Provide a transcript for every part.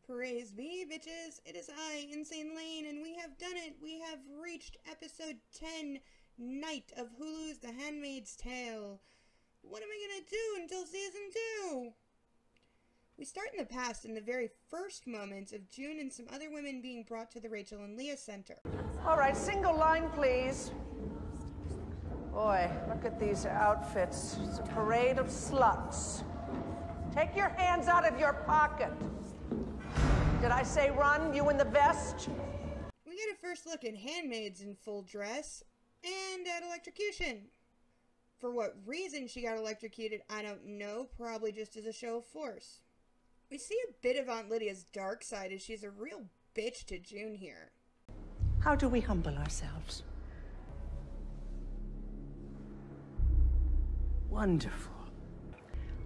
Praise be, bitches. It is I, Insane Lane, and we have done it. We have reached episode 10, Night of Hulu's The Handmaid's Tale. What am I gonna do until season 2? We start in the past in the very first moments of June and some other women being brought to the Rachel and Leah Center. All right, single line, please. Boy, look at these outfits. It's a parade of sluts. Take your hands out of your pocket. Did I say run, you in the vest? We get a first look at handmaids in full dress and at electrocution. For what reason she got electrocuted, I don't know, probably just as a show of force. We see a bit of Aunt Lydia's dark side as she's a real bitch to June here. How do we humble ourselves? Wonderful.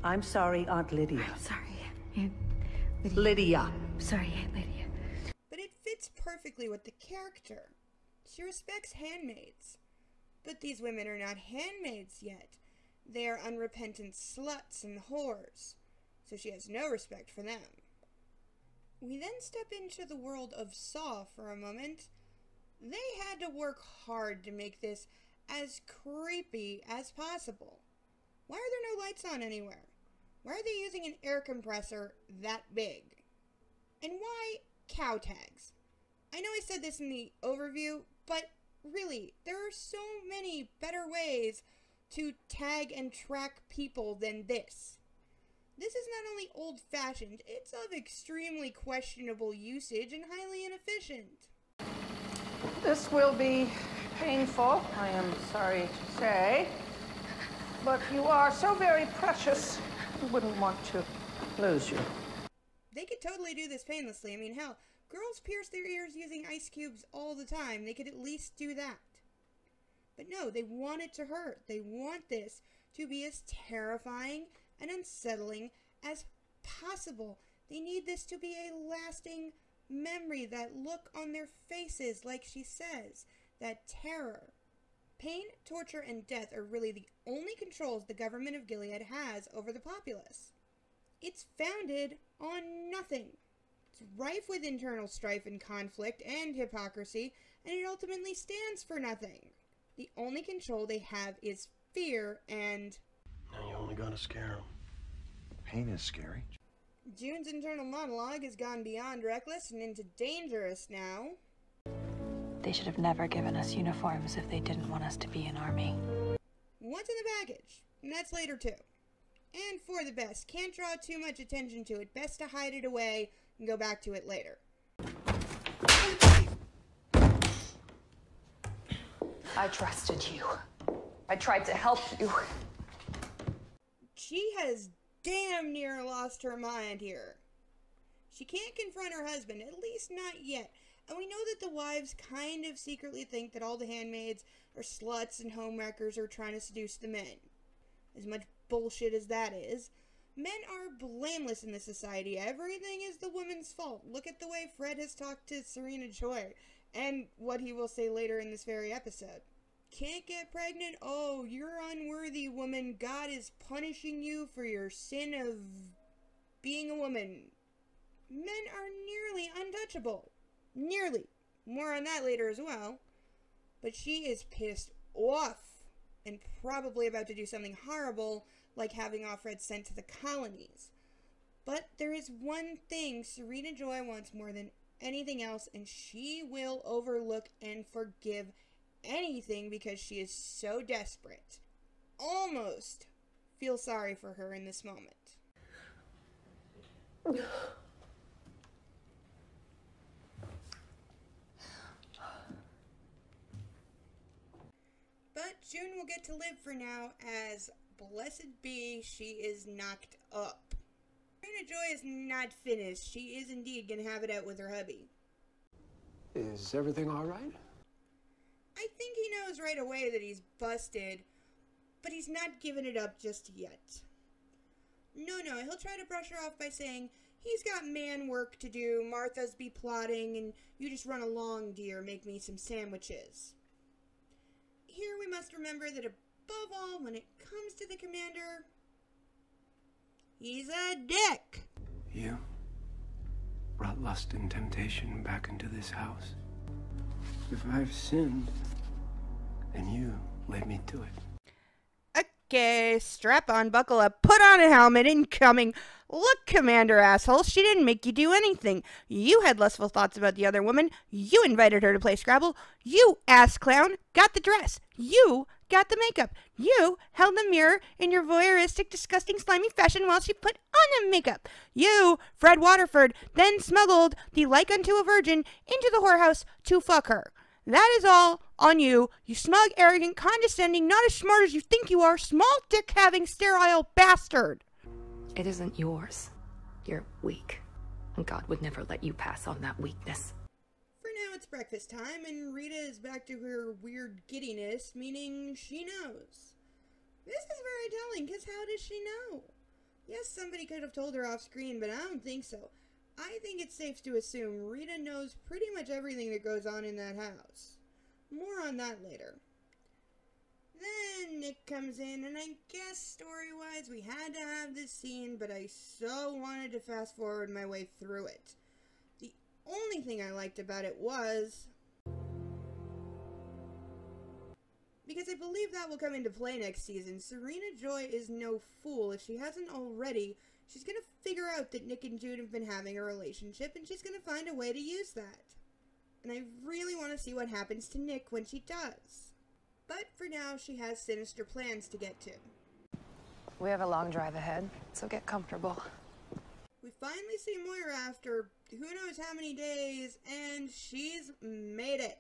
I'm sorry, Aunt Lydia. I'm sorry, Aunt Lydia. Lydia. Sorry, Aunt Lydia. But it fits perfectly with the character. She respects handmaids. But these women are not handmaids yet. They are unrepentant sluts and whores. So she has no respect for them. We then step into the world of Saw for a moment. They had to work hard to make this as creepy as possible. Why are there no lights on anywhere? Why are they using an air compressor that big? And why cow tags? I know I said this in the overview, but really, there are so many better ways to tag and track people than this. This is not only old-fashioned, it's of extremely questionable usage and highly inefficient. This will be painful, I am sorry to say. But you are so very precious, I wouldn't want to lose you. They could totally do this painlessly. I mean, hell, girls pierce their ears using ice cubes all the time. They could at least do that. But no, they want it to hurt. They want this to be as terrifying and unsettling as possible. They need this to be a lasting memory, that look on their faces, like she says, that terror. Pain, torture, and death are really the only controls the government of Gilead has over the populace. It's founded on nothing. It's rife with internal strife and conflict and hypocrisy, and it ultimately stands for nothing. The only control they have is fear and... Now you only gotta scare them. Pain is scary. June's internal monologue has gone beyond reckless and into dangerous now. They should have never given us uniforms if they didn't want us to be an army. What's in the package? And that's later too. And for the best. Can't draw too much attention to it. Best to hide it away and go back to it later. I trusted you. I tried to help you. She has damn near lost her mind here. She can't confront her husband, at least not yet. And we know that the wives kind of secretly think that all the handmaids are sluts and homewreckers who are trying to seduce the men. As much bullshit as that is, men are blameless in this society. Everything is the woman's fault. Look at the way Fred has talked to Serena Joy, and what he will say later in this very episode. Can't get pregnant? Oh, you're unworthy, woman. God is punishing you for your sin of being a woman. Men are nearly untouchable. Nearly. More on that later as well. But she is pissed off and probably about to do something horrible, like having Offred sent to the colonies. But there is one thing Serena Joy wants more than anything else, and she will overlook and forgive anything because she is so desperate. Almost feel sorry for her in this moment. But June will get to live for now, as blessed be she is knocked up. Serena Joy is not finished. She is indeed going to have it out with her hubby. Is everything all right? I think he knows right away that he's busted, but he's not giving it up just yet. No, he'll try to brush her off by saying, he's got man work to do, Martha's be plotting, and you just run along, dear, make me some sandwiches. Here we must remember that above all, when it comes to the commander, he's a dick. You brought lust and temptation back into this house. If I've sinned, then you led me to it. Okay, strap on, buckle up, put on a helmet, incoming. Look, Commander asshole, she didn't make you do anything. You had lustful thoughts about the other woman. You invited her to play Scrabble. You, ass clown, got the dress. You got the makeup. You held the mirror in your voyeuristic, disgusting, slimy fashion while she put on the makeup. You, Fred Waterford, then smuggled the like unto a virgin into the whorehouse to fuck her. That is all on you, you smug, arrogant, condescending, not as smart as you think you are, small dick-having, sterile bastard. It isn't yours. You're weak. And God would never let you pass on that weakness. For now, it's breakfast time, and Rita is back to her weird giddiness, meaning she knows. This is very telling, because how does she know? Yes, somebody could have told her off screen, but I don't think so. I think it's safe to assume Rita knows pretty much everything that goes on in that house. More on that later. Then Nick comes in, and I guess story-wise we had to have this scene, but I so wanted to fast forward my way through it. The only thing I liked about it was, because I believe that will come into play next season, Serena Joy is no fool. If she hasn't already, she's gonna figure out that Nick and Jude have been having a relationship, and she's gonna find a way to use that. And I really want to see what happens to Nick when she does. But for now, she has sinister plans to get to. We have a long drive ahead, so get comfortable. We finally see Moira after who knows how many days, and she's made it.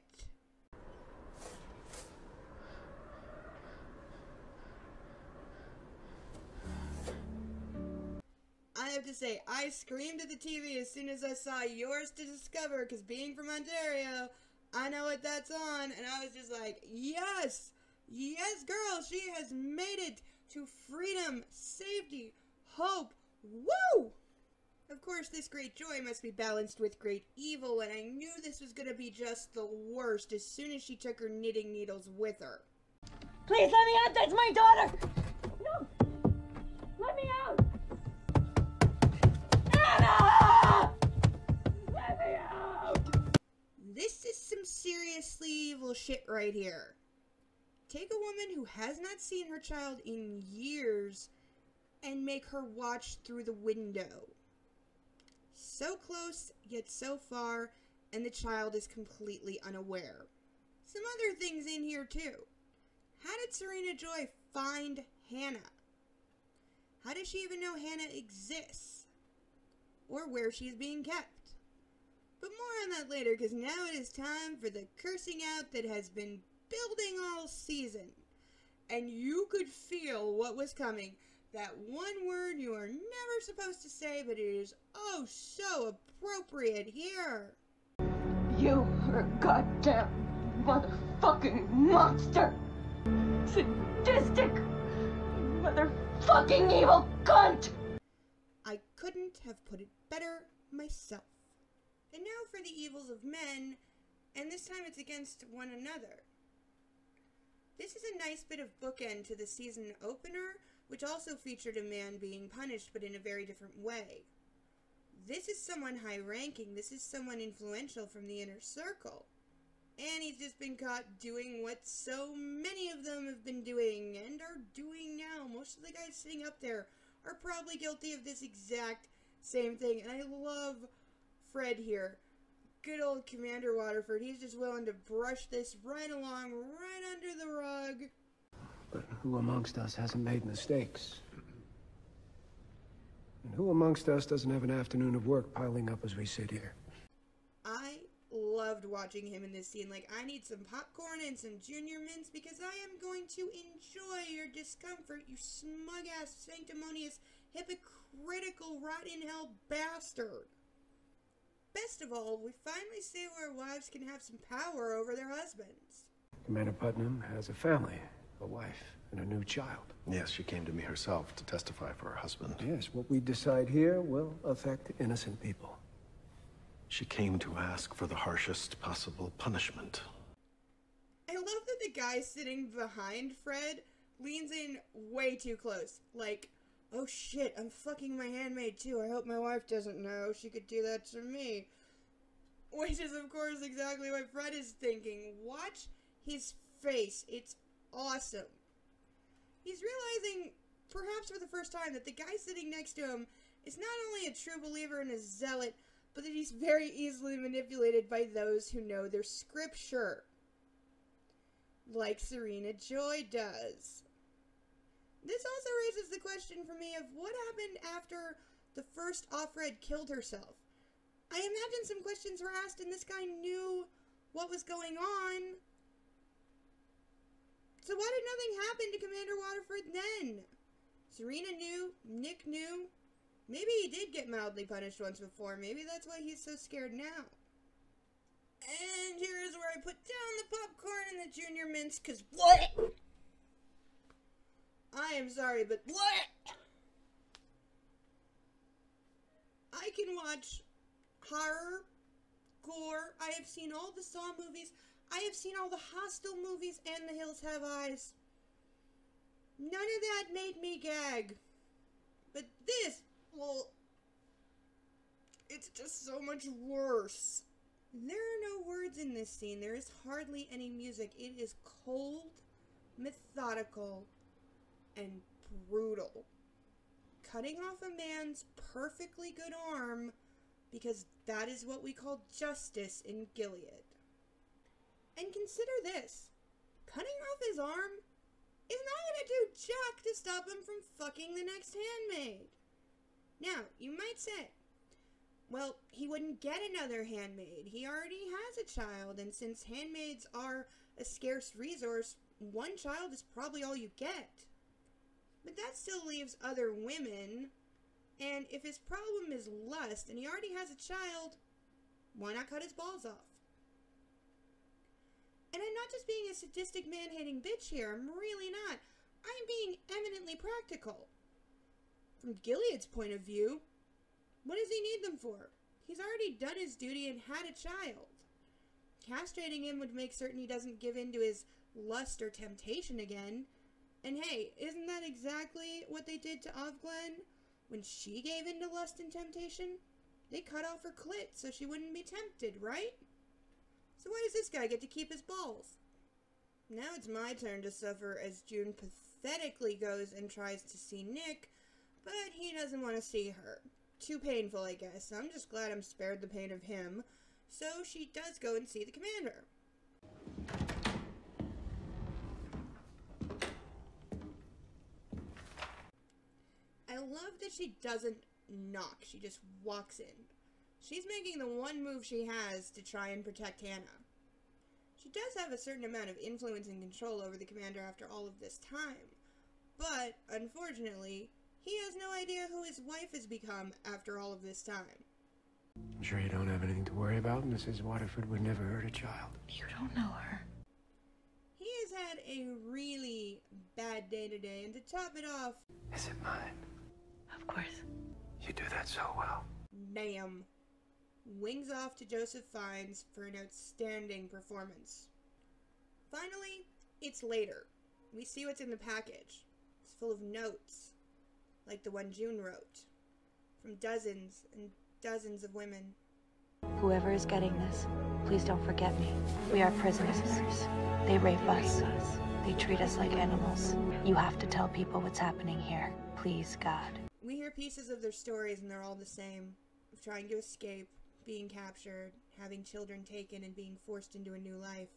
I have to say, I screamed at the TV as soon as I saw Yours to Discover, because being from Ontario, I know what that's on, and I was just like, yes! Yes, girl, she has made it to freedom, safety, hope, woo! Of course, this great joy must be balanced with great evil, and I knew this was gonna be just the worst as soon as she took her knitting needles with her. Please let me out, that's my daughter! No! Let me out! Anna! Let me out! This is some seriously evil shit right here. Take a woman who has not seen her child in years and make her watch through the window. So close, yet so far, and the child is completely unaware. Some other things in here too. How did Serena Joy find Hannah? How does she even know Hannah exists? Or where she's being kept? But more on that later, because now it is time for the cursing out that has been building all season. And you could feel what was coming. That one word you are never supposed to say, but it is oh so appropriate here. You are a goddamn motherfucking monster! Sadistic, motherfucking evil cunt! I couldn't have put it better myself. And now for the evils of men, and this time it's against one another. This is a nice bit of bookend to the season opener, which also featured a man being punished, but in a very different way. This is someone high-ranking, this is someone influential from the inner circle. And he's just been caught doing what so many of them have been doing, and are doing now. Most of the guys sitting up there are probably guilty of this exact same thing, and I love Fred here. Good old Commander Waterford. He's just willing to brush this right along, right under the rug. But who amongst us hasn't made mistakes? And who amongst us doesn't have an afternoon of work piling up as we sit here? I loved watching him in this scene. Like, I need some popcorn and some Junior Mints because I am going to enjoy your discomfort, you smug-ass, sanctimonious, hypocritical, rot-in-hell bastard. Best of all, we finally see where wives can have some power over their husbands. Commander Putnam has a family, a wife, and a new child. Yes, she came to me herself to testify for her husband. Yes, what we decide here will affect innocent people. She came to ask for the harshest possible punishment. I love that the guy sitting behind Fred leans in way too close. Like, Oh shit, I'm fucking my handmaid too. I hope my wife doesn't know. She could do that to me. Which is, of course, exactly what Fred is thinking. Watch his face. It's awesome. He's realizing, perhaps for the first time, that the guy sitting next to him is not only a true believer and a zealot, but that he's very easily manipulated by those who know their scripture. Like Serena Joy does. This also raises the question for me of what happened after the first Offred killed herself. I imagine some questions were asked and this guy knew what was going on. So why did nothing happen to Commander Waterford then? Serena knew, Nick knew. Maybe he did get mildly punished once before. Maybe that's why he's so scared now. And here's where I put down the popcorn and the junior mints, cause what? I am sorry, but what? I can watch horror, gore. I have seen all the Saw movies. I have seen all the Hostel movies and The Hills Have Eyes. None of that made me gag. But this, well, it's just so much worse. There are no words in this scene. There is hardly any music. It is cold, methodical, and brutal. Cutting off a man's perfectly good arm because that is what we call justice in Gilead. And consider this. Cutting off his arm is not going to do jack to stop him from fucking the next handmaid. Now, you might say, well, he wouldn't get another handmaid. He already has a child, and since handmaids are a scarce resource, one child is probably all you get. But that still leaves other women, and if his problem is lust and he already has a child, why not cut his balls off? And I'm not just being a sadistic man-hating bitch here, I'm really not. I'm being eminently practical. From Gilead's point of view, what does he need them for? He's already done his duty and had a child. Castrating him would make certain he doesn't give in to his lust or temptation again. And hey, isn't that exactly what they did to Ovglen? When she gave in to lust and temptation, they cut off her clit so she wouldn't be tempted, right? So why does this guy get to keep his balls? Now it's my turn to suffer as June pathetically goes and tries to see Nick, but he doesn't want to see her. Too painful, I guess. I'm just glad I'm spared the pain of him. So she does go and see the commander. I love that she doesn't knock. She just walks in. She's making the one move she has to try and protect Hannah. She does have a certain amount of influence and control over the commander after all of this time. But, unfortunately, he has no idea who his wife has become after all of this time. I'm sure you don't have anything to worry about. Mrs. Waterford would never hurt a child. You don't know her. He has had a really bad day today, and to top it off... Is it mine? Of course. You do that so well. Bam. Wings off to Joseph Fiennes for an outstanding performance. Finally, it's later. We see what's in the package. It's full of notes, like the one June wrote, from dozens and dozens of women. Whoever is getting this, please don't forget me. We are prisoners. They rape us. They treat us like animals. You have to tell people what's happening here. Please, God. We hear pieces of their stories and they're all the same. Of trying to escape, being captured, having children taken and being forced into a new life.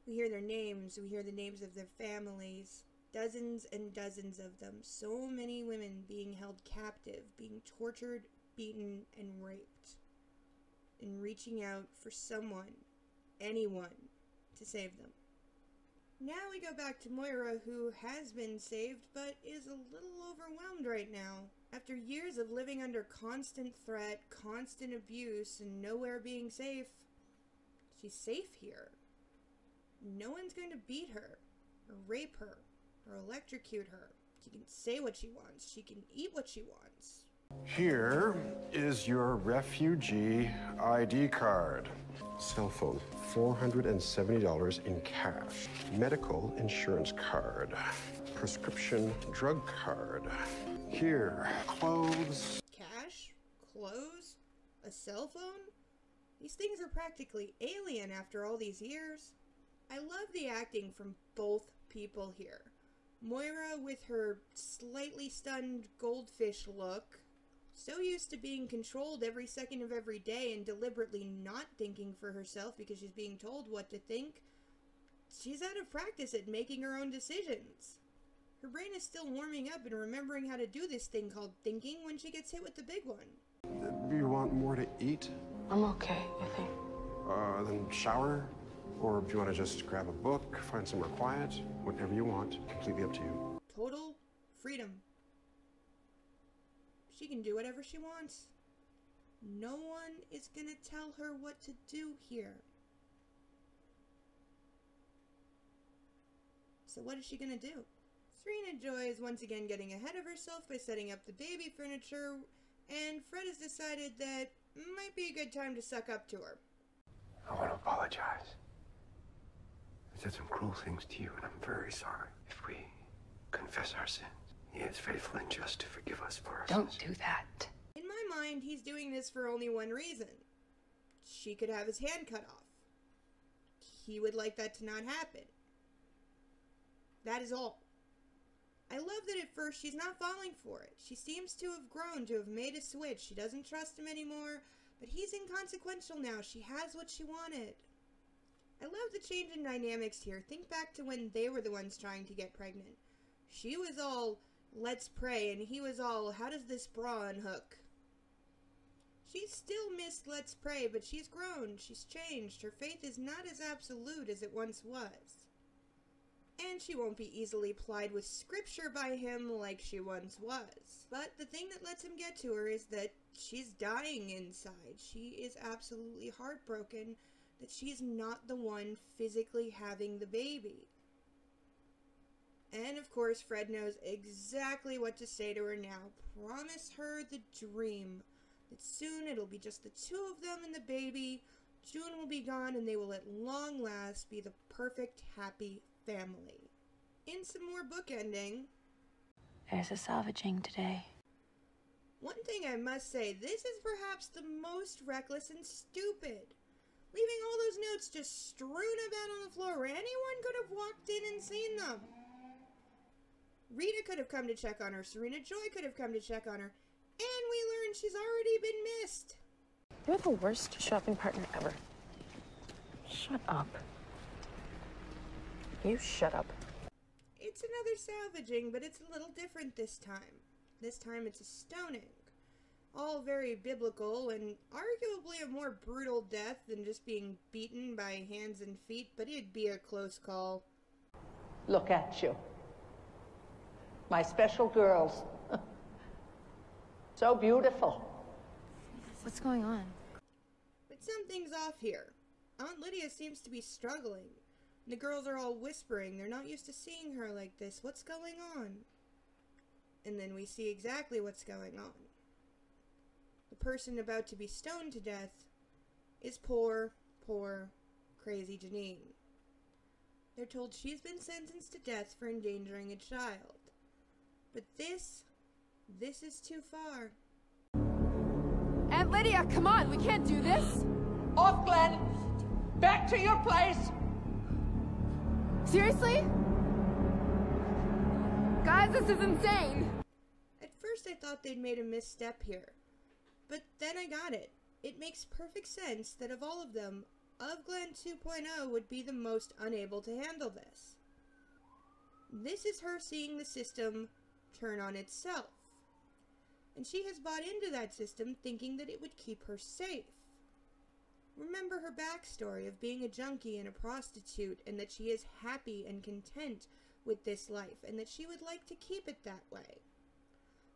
We hear their names, we hear the names of their families. Dozens and dozens of them. So many women being held captive, being tortured, beaten, and raped. And reaching out for someone, anyone, to save them. Now we go back to Moira, who has been saved, but is a little overwhelmed right now. After years of living under constant threat, constant abuse, and nowhere being safe, she's safe here. No one's going to beat her, or rape her, or electrocute her. She can say what she wants. She can eat what she wants. Here is your refugee ID card. Cell phone, $470 in cash. Medical insurance card. Prescription drug card. Here, clothes. Cash? Clothes? A cell phone? These things are practically alien after all these years. I love the acting from both people here. Moira with her slightly stunned goldfish look, so used to being controlled every second of every day and deliberately not thinking for herself because she's being told what to think. She's out of practice at making her own decisions. Her brain is still warming up and remembering how to do this thing called thinking when she gets hit with the big one. Do you want more to eat? I'm okay, I think. Then shower? Or do you want to just grab a book, find somewhere quiet? Whatever you want, completely up to you. Total freedom. She can do whatever she wants. No one is gonna tell her what to do here. So what is she gonna do? Serena Joy is once again getting ahead of herself by setting up the baby furniture, and Fred has decided that might be a good time to suck up to her. I want to apologize. I said some cruel things to you, and I'm very sorry. If we confess our sins, he is faithful and just to forgive us for our Don't sins. do that. In my mind, he's doing this for only one reason. She could have his hand cut off. He would like that to not happen. That is all. I love that at first she's not falling for it. She seems to have grown, to have made a switch. She doesn't trust him anymore, but he's inconsequential now. She has what she wanted. I love the change in dynamics here. Think back to when they were the ones trying to get pregnant. She was all, let's pray, and he was all, how does this bra unhook? She's still missed let's pray, but she's grown. She's changed. Her faith is not as absolute as it once was. And she won't be easily plied with scripture by him like she once was. But the thing that lets him get to her is that she's dying inside. She is absolutely heartbroken that she's not the one physically having the baby. And of course, Fred knows exactly what to say to her now. Promise her the dream. That soon it'll be just the two of them and the baby. June will be gone and they will at long last be the perfect, happy family. In some more bookending, There's a salvaging today. one thing I must say, this is perhaps the most reckless and stupid. Leaving all those notes just strewn about on the floor where anyone could have walked in and seen them. Rita could have come to check on her, Serena Joy could have come to check on her, and we learned she's already been missed. You're the worst shopping partner ever. Shut up. You shut up. It's another salvaging, but it's a little different this time. This time it's a stoning. All very biblical and arguably a more brutal death than just being beaten by hands and feet, but it'd be a close call. Look at you. My special girls. So beautiful. What's going on? But something's off here. Aunt Lydia seems to be struggling. The girls are all whispering. They're not used to seeing her like this. What's going on? And then we see exactly what's going on. The person about to be stoned to death is poor, crazy Janine. They're told she's been sentenced to death for endangering a child. But this is too far. Aunt Lydia, come on, we can't do this! Off, Glenn! Back to your place! Seriously? Guys, this is insane! At first I thought they'd made a misstep here. But then I got it. It makes perfect sense that of all of them, of Glenn 2.0 would be the most unable to handle this. This is her seeing the system turn on itself. And she has bought into that system thinking that it would keep her safe. Remember her backstory of being a junkie and a prostitute, and that she is happy and content with this life, and that she would like to keep it that way.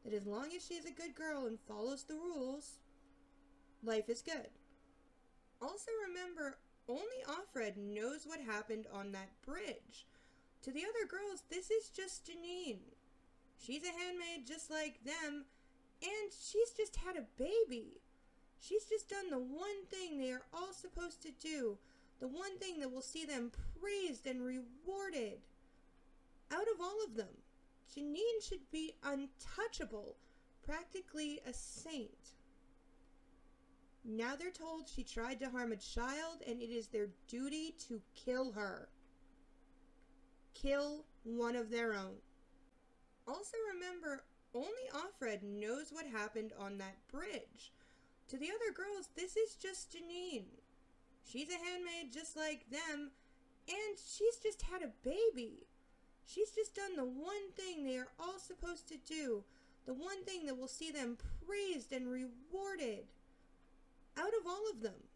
That as long as she is a good girl and follows the rules, life is good. Also remember, only Offred knows what happened on that bridge. To the other girls, this is just Janine. She's a handmaid just like them, and she's just had a baby. She's just done the one thing they are all supposed to do, the one thing that will see them praised and rewarded. Out of all of them, Janine should be untouchable, practically a saint. Now they're told she tried to harm a child and it is their duty to kill her. Kill one of their own. Also remember, only Offred knows what happened on that bridge. To the other girls, this is just Janine. She's a handmaid just like them, and she's just had a baby. She's just done the one thing they are all supposed to do, the one thing that will see them praised and rewarded. Out of all of them,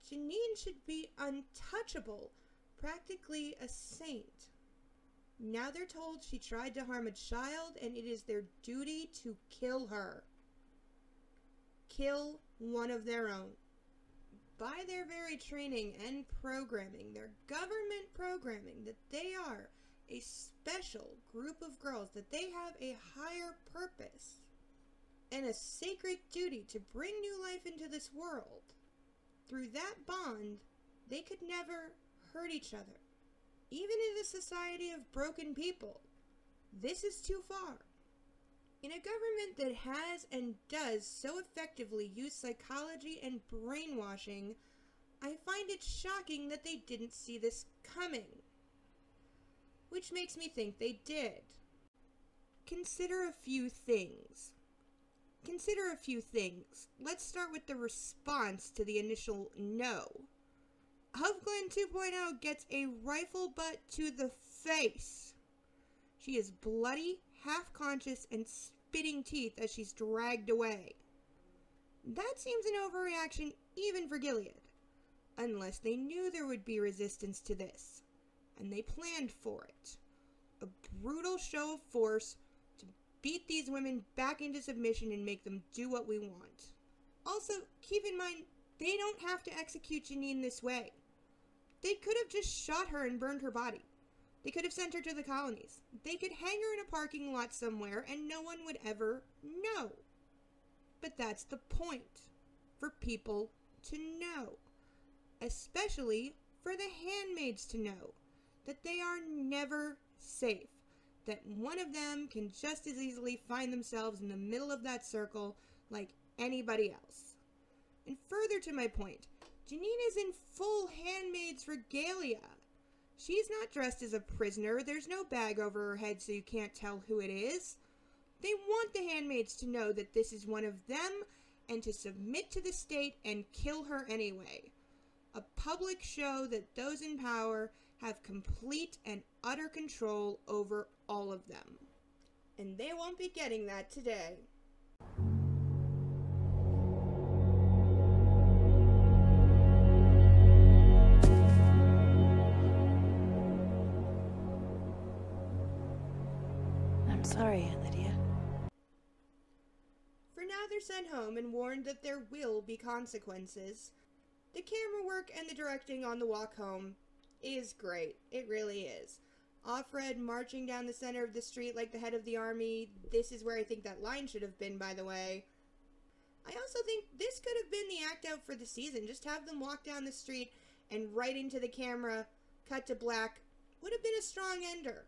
Janine should be untouchable, practically a saint. Now they're told she tried to harm a child and it is their duty to kill her. Kill one of their own. By their very training and programming, their government programming, that they are a special group of girls, that they have a higher purpose and a sacred duty to bring new life into this world. Through that bond, they could never hurt each other. Even in a society of broken people, this is too far. In a government that has and does so effectively use psychology and brainwashing, I find it shocking that they didn't see this coming. Which makes me think they did. Consider a few things. Let's start with the response to the initial no. Hovglen 2.0 gets a rifle butt to the face. She is bloody, half-conscious, and spitting teeth as she's dragged away. That seems an overreaction even for Gilead, unless they knew there would be resistance to this, and they planned for it. A brutal show of force to beat these women back into submission and make them do what we want. Also, keep in mind, they don't have to execute Janine this way. They could have just shot her and burned her body. They could have sent her to the colonies. They could hang her in a parking lot somewhere and no one would ever know. But that's the point. For people to know. Especially for the handmaids to know. That they are never safe. That one of them can just as easily find themselves in the middle of that circle like anybody else. And further to my point, Janine is in full handmaid's regalia. She's not dressed as a prisoner. There's no bag over her head so you can't tell who it is. They want the handmaids to know that this is one of them and to submit to the state and kill her anyway. A public show that those in power have complete and utter control over all of them. And they won't be getting that today. I'm sorry, Aunt Lydia. For now, they're sent home and warned that there will be consequences. The camera work and the directing on the walk home is great. It really is. Offred marching down the center of the street like the head of the army. This is where I think that line should have been, by the way. I also think this could have been the act out for the season. Just have them walk down the street and right into the camera, cut to black. Would have been a strong ender.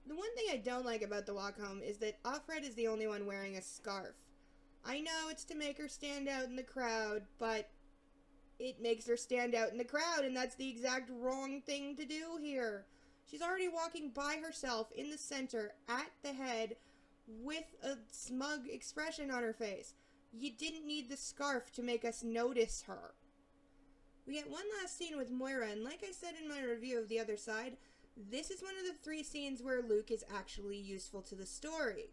The one thing I don't like about the walk home is that Offred is the only one wearing a scarf. I know it's to make her stand out in the crowd, but it makes her stand out in the crowd, and that's the exact wrong thing to do here. She's already walking by herself in the center, at the head, with a smug expression on her face. You didn't need the scarf to make us notice her. We get one last scene with Moira, and like I said in my review of The Other Side, this is one of the 3 scenes where Luke is actually useful to the story.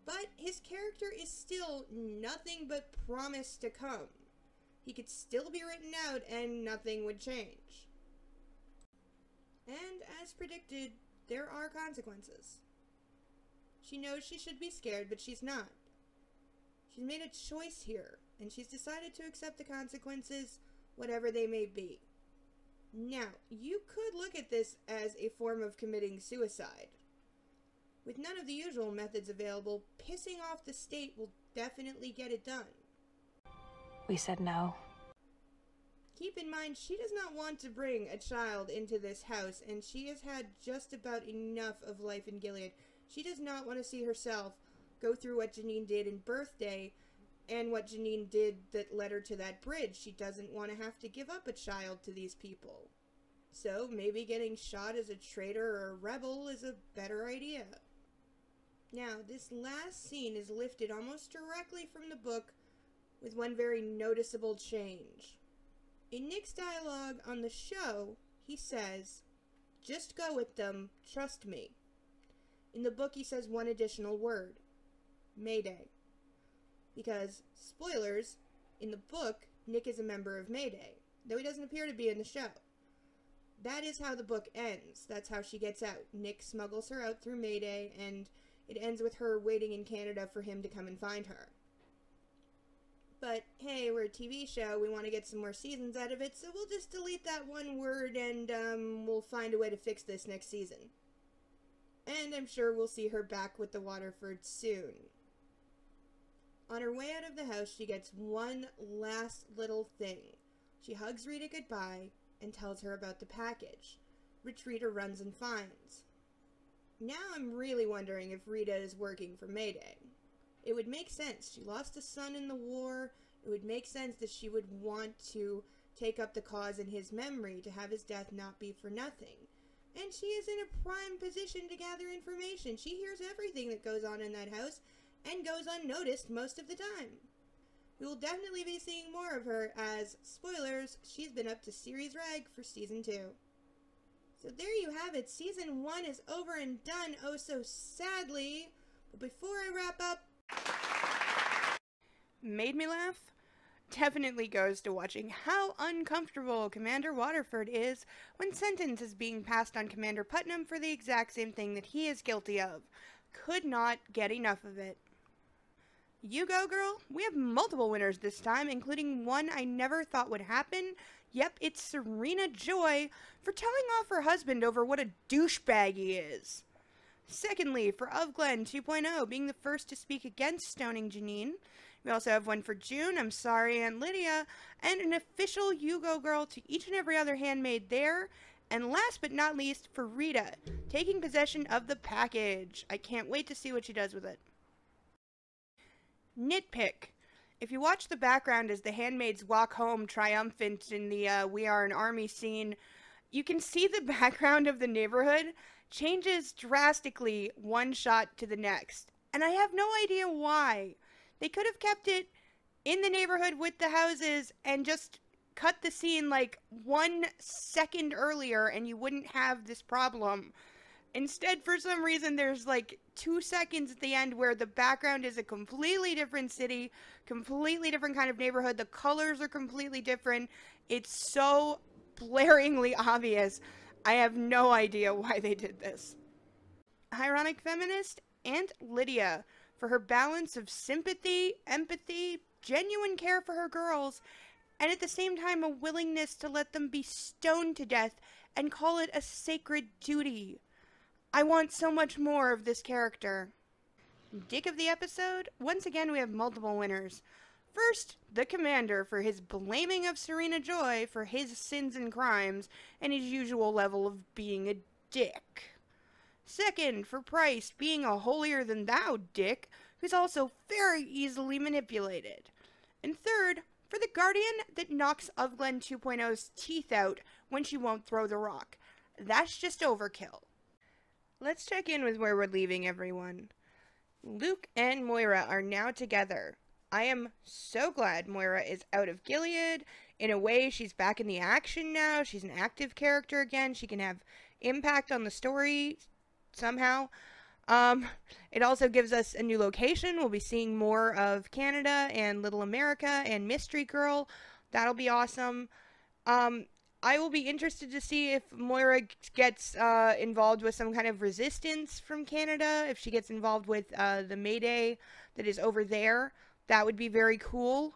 But his character is still nothing but promise to come. He could still be written out and nothing would change. And as predicted, there are consequences. She knows she should be scared, but she's not. She's made a choice here, and she's decided to accept the consequences, whatever they may be. Now, you could look at this as a form of committing suicide. With none of the usual methods available, pissing off the state will definitely get it done. We said no. keep in mind, she does not want to bring a child into this house, and she has had just about enough of life in Gilead. She does not want to see herself go through what Janine did in Birthday, and what Janine did that led her to that bridge. She doesn't want to have to give up a child to these people. So maybe getting shot as a traitor or a rebel is a better idea. Now, this last scene is lifted almost directly from the book with one very noticeable change. In Nick's dialogue on the show, he says, "Just go with them, trust me." In the book, he says one additional word, Mayday. Because, spoilers, in the book, Nick is a member of Mayday, though he doesn't appear to be in the show. That is how the book ends. That's how she gets out. Nick smuggles her out through Mayday, and it ends with her waiting in Canada for him to come and find her. But, hey, we're a TV show, we want to get some more seasons out of it, so we'll just delete that one word and, we'll find a way to fix this next season. And I'm sure we'll see her back with the Waterfords soon. On her way out of the house, she gets one last little thing. She hugs Rita goodbye and tells her about the package, which Rita runs and finds. Now I'm really wondering if Rita is working for Mayday. It would make sense. She lost a son in the war. It would make sense that she would want to take up the cause in his memory, to have his death not be for nothing. And she is in a prime position to gather information. She hears everything that goes on in that house, and goes unnoticed most of the time. We will definitely be seeing more of her as, spoilers, she's been up to series reg for season 2. So there you have it. Season 1 is over and done, oh so sadly. But before I wrap up, made me laugh? Definitely goes to watching how uncomfortable Commander Waterford is when sentence is being passed on Commander Putnam for the exact same thing that he is guilty of. Could not get enough of it. You go, girl. We have multiple winners this time, including one I never thought would happen. Yep, it's Serena Joy for telling off her husband over what a douchebag he is. Secondly, for Of Glen 2.0 being the first to speak against stoning Janine. We also have one for June, I'm sorry, Aunt Lydia, and an official You Go Girl to each and every other handmaid there. And last but not least, for Rita, taking possession of the package. I can't wait to see what she does with it. Nitpick. If you watch the background as the handmaids walk home triumphant in the We Are an Army scene, you can see the background of the neighborhood changes drastically one shot to the next. And I have no idea why. They could have kept it in the neighborhood with the houses and just cut the scene like 1 second earlier and you wouldn't have this problem. Instead, for some reason, there's like 2 seconds at the end where the background is a completely different city, completely different kind of neighborhood. The colors are completely different. It's so blaringly obvious. I have no idea why they did this. Ironic feminist, Aunt Lydia, for her balance of sympathy, empathy, genuine care for her girls, and at the same time a willingness to let them be stoned to death and call it a sacred duty. I want so much more of this character. Dick of the episode? Once again, we have multiple winners. First, the Commander for his blaming of Serena Joy for his sins and crimes and his usual level of being a dick. Second, for Price being a holier-than-thou dick who's also very easily manipulated. And third, for the Guardian that knocks Of Glen 2.0's teeth out when she won't throw the rock. That's just overkill. Let's check in with where we're leaving everyone. Luke and Moira are now together. I am so glad Moira is out of Gilead. In a way, she's back in the action now. She's an active character again. She can have impact on the story somehow. It also gives us a new location. We'll be seeing more of Canada and Little America and Mystery Girl. That'll be awesome. I will be interested to see if Moira gets involved with some kind of resistance from Canada, if she gets involved with the Mayday that is over there. That would be very cool.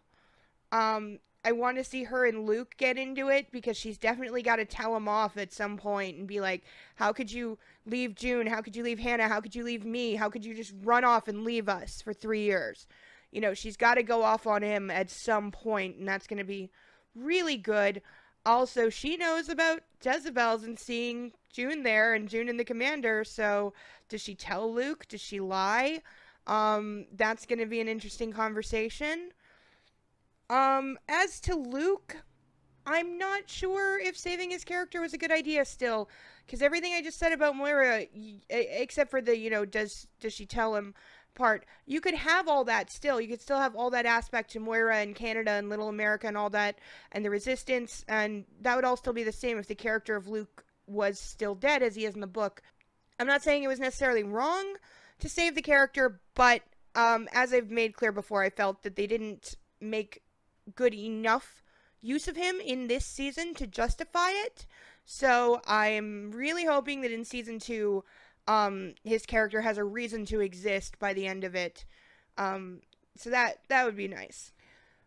I want to see her and Luke get into it, because she's definitely got to tell him off at some point and be like, how could you leave June? How could you leave Hannah? How could you leave me? How could you just run off and leave us for 3 years? You know, she's got to go off on him at some point, and that's going to be really good. Also, she knows about Jezebel's and seeing June there and June and the commander. So does she tell Luke? Does she lie? That's going to be an interesting conversation. As to Luke, I'm not sure if saving his character was a good idea still, because everything I just said about Moira, except for the, does she tell him part, you could have all that still. You could still have all that aspect to Moira and Canada and Little America and all that, and the Resistance, and that would all still be the same if the character of Luke was still dead as he is in the book. I'm not saying it was necessarily wrong to save the character, but as I've made clear before, I felt that they didn't make good enough use of him in this season to justify it. So I'm really hoping that in season 2, his character has a reason to exist by the end of it. So that would be nice.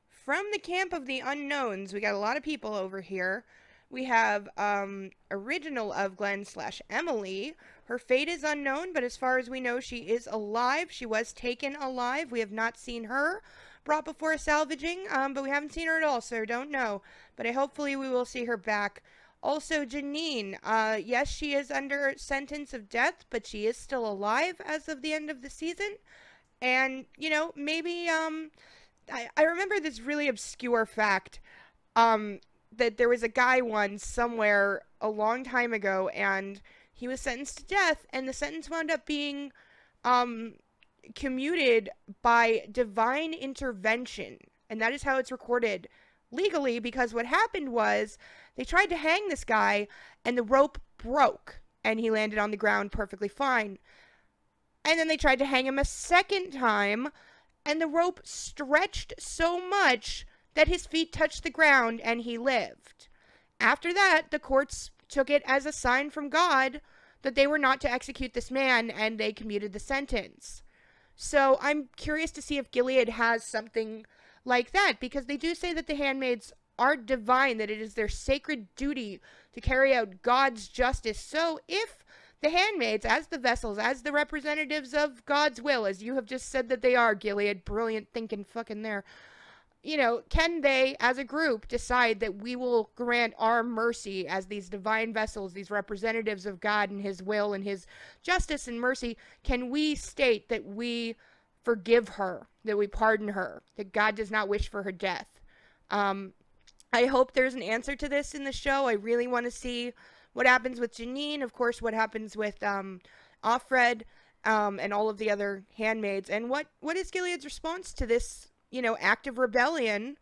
From the camp of the unknowns, we got a lot of people over here. We have original of Glenn / Emily. Her fate is unknown, but as far as we know, she is alive. She was taken alive. We have not seen her brought before salvaging, but we haven't seen her at all, so I don't know. But hopefully we will see her back. Also, Janine, yes, she is under sentence of death, but she is still alive as of the end of the season. And, maybe, I remember this really obscure fact, that there was a guy once somewhere a long time ago, and he was sentenced to death, and the sentence wound up being, commuted by divine intervention. And that is how it's recorded legally, because what happened was they tried to hang this guy and the rope broke and he landed on the ground perfectly fine. And then they tried to hang him a second time and the rope stretched so much that his feet touched the ground and he lived. After that, the courts took it as a sign from God that they were not to execute this man, and they commuted the sentence. So I'm curious to see if Gilead has something like that, because they do say that the handmaids are divine, that it is their sacred duty to carry out God's justice. So if the handmaids, as the vessels, as the representatives of God's will, as you have just said that they are, Gilead, brilliant thinking fucking there, can they, as a group, decide that we will grant our mercy as these divine vessels, these representatives of God and His will and His justice and mercy? Can we state that we forgive her, that we pardon her, that God does not wish for her death? I hope there's an answer to this in the show. I really want to see what happens with Janine, of course, what happens with Offred, and all of the other handmaids, and what is Gilead's response to this act of rebellion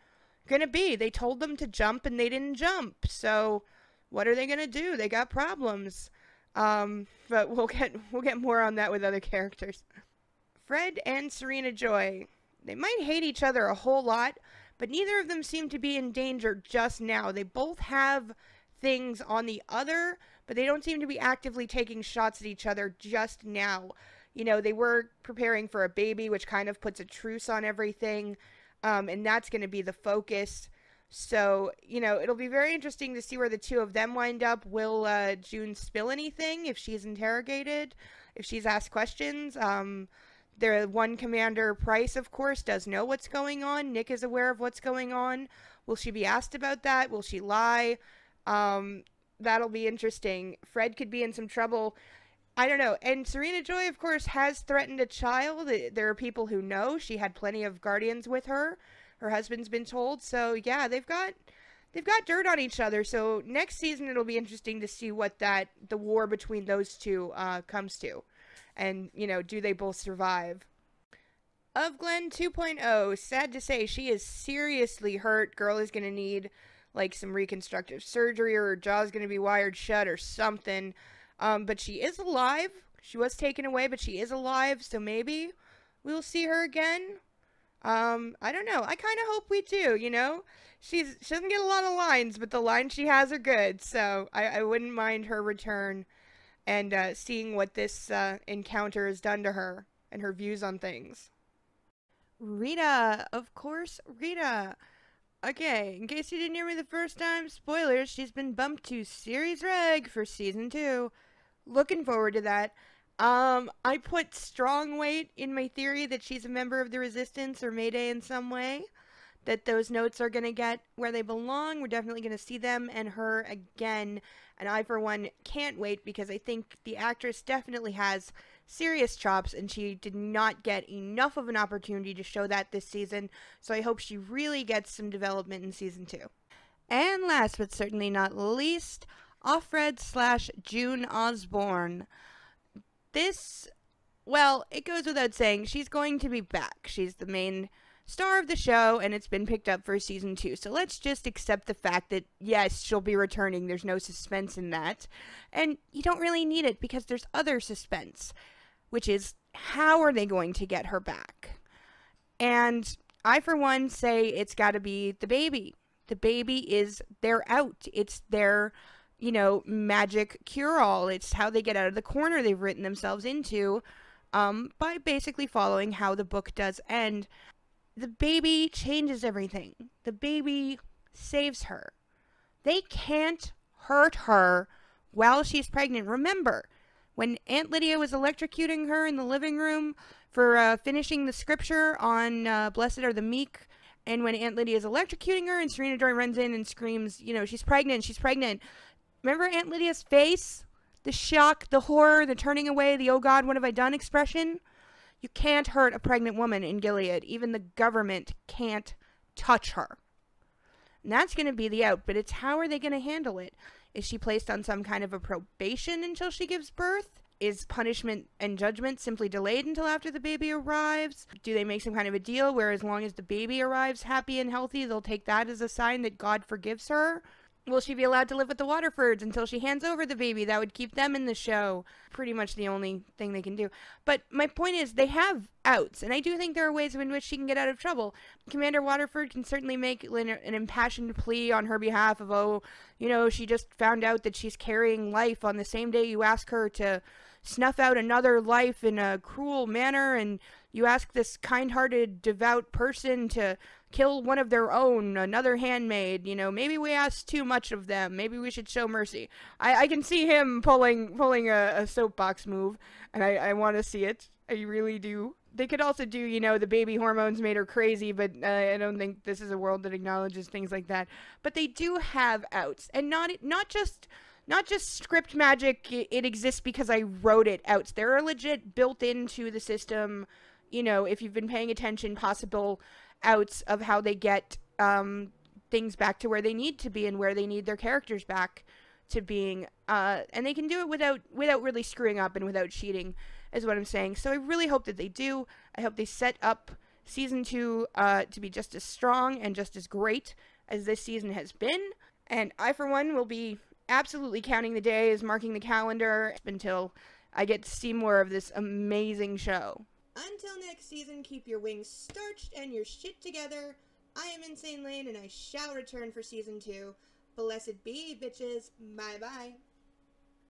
gonna be? They told them to jump and they didn't jump. So what are they gonna do? They got problems. But we'll get more on that with other characters. Fred and Serena Joy. They might hate each other a whole lot, but neither of them seem to be in danger just now. They both have things on the other, but they don't seem to be actively taking shots at each other just now. They were preparing for a baby, which kind of puts a truce on everything, and that's going to be the focus. So, it'll be very interesting to see where the two of them wind up. Will June spill anything if she's interrogated, if she's asked questions? Their one commander, Price, of course, does know what's going on. Nick is aware of what's going on. Will she be asked about that? Will she lie? That'll be interesting. Fred could be in some trouble. I don't know. And Serena Joy, of course, has threatened a child. There are people who know. She had plenty of guardians with her. Her husband's been told. So, yeah, they've got dirt on each other. So, next season, it'll be interesting to see what the war between those two comes to. And, do they both survive? Of Glenn 2.0, sad to say, she is seriously hurt. Girl is going to need, some reconstructive surgery, or her jaw's going to be wired shut or something. But she is alive. She was taken away, but she is alive, so maybe we'll see her again. I don't know. I kind of hope we do, She doesn't get a lot of lines, but the lines she has are good, so I wouldn't mind her return and seeing what this encounter has done to her and her views on things. Rita, of course, Rita. Okay, in case you didn't hear me the first time, spoilers, she's been bumped to series reg for season 2. Looking forward to that. I put strong weight in my theory that she's a member of the Resistance or Mayday in some way. that those notes are going to get where they belong. We're definitely going to see them and her again. And I, for one, can't wait because I think the actress definitely has serious chops and she did not get enough of an opportunity to show that this season. So I hope she really gets some development in season 2. And last but certainly not least, Offred / June Osborne. This, well, it goes without saying, she's going to be back. She's the main star of the show, and it's been picked up for season 2. So let's just accept the fact that, yes, she'll be returning. There's no suspense in that. And you don't really need it because there's other suspense, which is, how are they going to get her back? And I, for one, say it's got to be the baby. The baby is their out. It's their, you know, magic cure-all. It's how they get out of the corner they've written themselves into by basically following how the book does end. The baby changes everything. The baby saves her. They can't hurt her while she's pregnant. Remember, when Aunt Lydia was electrocuting her in the living room for finishing the scripture on Blessed Are the Meek, and when Aunt Lydia is electrocuting her and Serena Joy runs in and screams, you know, she's pregnant, she's pregnant. Remember Aunt Lydia's face? The shock, the horror, the turning away, the oh God, what have I done expression? You can't hurt a pregnant woman in Gilead. Even the government can't touch her. And that's going to be the out, but it's how are they going to handle it? Is she placed on some kind of a probation until she gives birth? Is punishment and judgment simply delayed until after the baby arrives? Do they make some kind of a deal where as long as the baby arrives happy and healthy, they'll take that as a sign that God forgives her? Will she be allowed to live with the Waterfords until she hands over the baby? That would keep them in the show. Pretty much the only thing they can do. But my point is, they have outs, and I do think there are ways in which she can get out of trouble. Commander Waterford can certainly make an impassioned plea on her behalf of, oh, you know, she just found out that she's carrying life on the same day you ask her to snuff out another life in a cruel manner, and you ask this kind-hearted, devout person to kill one of their own, another handmaid, you know, maybe we ask too much of them, maybe we should show mercy. I can see him pulling a soapbox move, and I want to see it. I really do. They could also do, you know, the baby hormones made her crazy, but I don't think this is a world that acknowledges things like that. But they do have outs, and not just script magic, it exists because I wrote it outs. There are legit built into the system, you know, if you've been paying attention, possible outs of how they get things back to where they need to be and where they need their characters back to being. And they can do it without really screwing up and without cheating, is what I'm saying. So I really hope that they do. I hope they set up season 2 to be just as strong and just as great as this season has been. And I, for one, will be absolutely counting the days, marking the calendar until I get to see more of this amazing show. Until next season, keep your wings starched and your shit together. I am Insane Lane, and I shall return for season 2. Blessed be, bitches. Bye-bye.